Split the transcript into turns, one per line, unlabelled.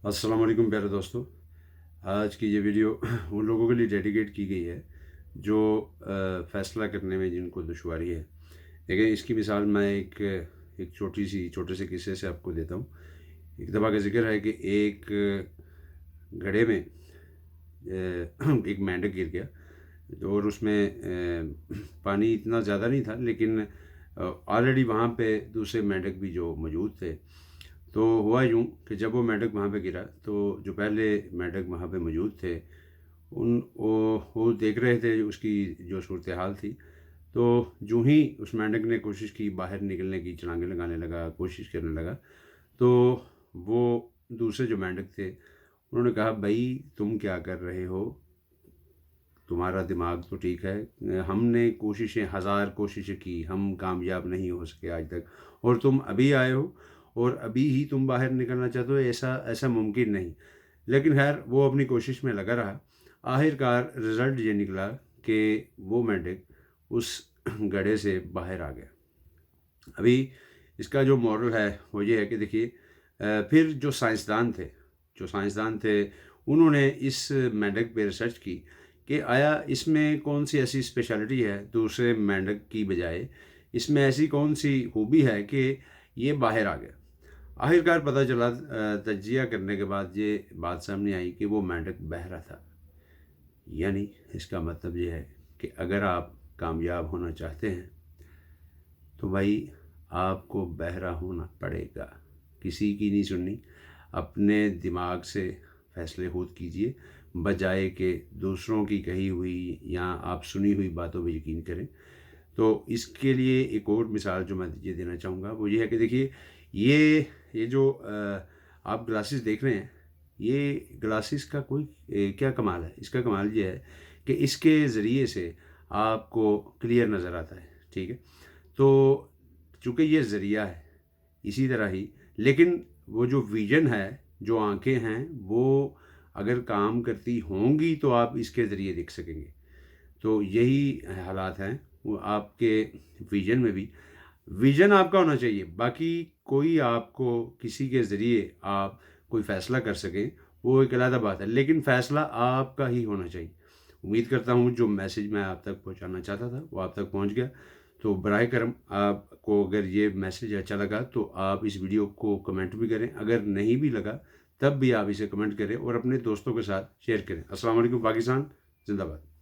السلام علیکم پیارے دوستو، آج کی یہ ویڈیو ان لوگوں کے لیے ڈیڈیکیٹ کی گئی ہے جو فیصلہ کرنے میں جن کو دشواری ہے۔ دیکھیں، اس کی مثال میں ایک چھوٹے سے قصے سے آپ کو دیتا ہوں۔ ایک دفعہ کا ذکر ہے کہ ایک گڑھے میں ایک مینڈک گر گیا، اور اس میں پانی اتنا زیادہ نہیں تھا، لیکن آلریڈی وہاں پہ دوسرے مینڈک بھی جو موجود تھے۔ تو ہوا یوں کہ جب وہ مینڈک وہاں پہ گرا تو جو پہلے مینڈک وہاں پہ موجود تھے وہ دیکھ رہے تھے اس کی جو صورتحال تھی۔ تو جو ہی اس مینڈک نے کوشش کی باہر نکلنے کی، چھلانگیں لگانے لگا، کوشش کرنے لگا، تو وہ دوسرے جو مینڈک تھے انہوں نے کہا، بھائی تم کیا کر رہے ہو؟ تمہارا دماغ تو ٹھیک ہے، ہم نے ہزار کوششیں کی، ہم کامیاب نہیں ہو سکے آج تک، اور تم ابھی آئے ہو اور ابھی ہی تم باہر نکلنا چاہتے ہو؟ ایسا ممکن نہیں۔ لیکن خیر وہ اپنی کوشش میں لگا رہا۔ آخر کار رزلٹ یہ نکلا کہ وہ مینڈک اس گڑھے سے باہر آ گیا۔ ابھی اس کا جو مورل ہے وہ یہ ہے کہ دیکھیے، پھر جو سائنسدان تھے انہوں نے اس مینڈک پہ ریسرچ کی کہ آیا اس میں کون سی ایسی اسپیشلٹی ہے دوسرے مینڈک کی بجائے، اس میں ایسی کون سی خوبی ہے کہ یہ باہر آ گیا۔ آخر کار پتہ چلا، تجزیہ کرنے کے بعد یہ بات سامنے آئی کہ وہ مینڈک بہرا تھا۔ یعنی اس کا مطلب یہ ہے کہ اگر آپ کامیاب ہونا چاہتے ہیں تو بھائی آپ کو بہرا ہونا پڑے گا، کسی کی نہیں سننی، اپنے دماغ سے فیصلے خود کیجئے، بجائے کہ دوسروں کی کہی ہوئی یا آپ سنی ہوئی باتوں پہ یقین کریں۔ تو اس کے لیے ایک اور مثال جو میں یہ دینا چاہوں گا وہ یہ ہے کہ دیکھیے، یہ جو آپ گلاسز دیکھ رہے ہیں، یہ گلاسز کا کوئی کیا کمال ہے؟ اس کا کمال یہ ہے کہ اس کے ذریعے سے آپ کو کلیئر نظر آتا ہے، ٹھیک ہے؟ تو چونکہ یہ ذریعہ ہے، اسی طرح ہی لیکن وہ جو ویژن ہے، جو آنکھیں ہیں، وہ اگر کام کرتی ہوں گی تو آپ اس کے ذریعے دیکھ سکیں گے۔ تو یہی حالات ہیں وہ آپ کے ویژن میں بھی۔ ویژن آپ کا ہونا چاہیے، باقی کوئی آپ کو کسی کے ذریعے آپ کوئی فیصلہ کر سکیں وہ ایک علیحدہ بات ہے، لیکن فیصلہ آپ کا ہی ہونا چاہیے۔ امید کرتا ہوں جو میسیج میں آپ تک پہنچانا چاہتا تھا وہ آپ تک پہنچ گیا۔ تو براہ کرم آپ کو اگر یہ میسیج اچھا لگا تو آپ اس ویڈیو کو کمنٹ بھی کریں، اگر نہیں بھی لگا تب بھی آپ اسے کمنٹ کریں اور اپنے دوستوں کے ساتھ شیئر کریں۔ السلام علیکم پاکستان، زندہ باد۔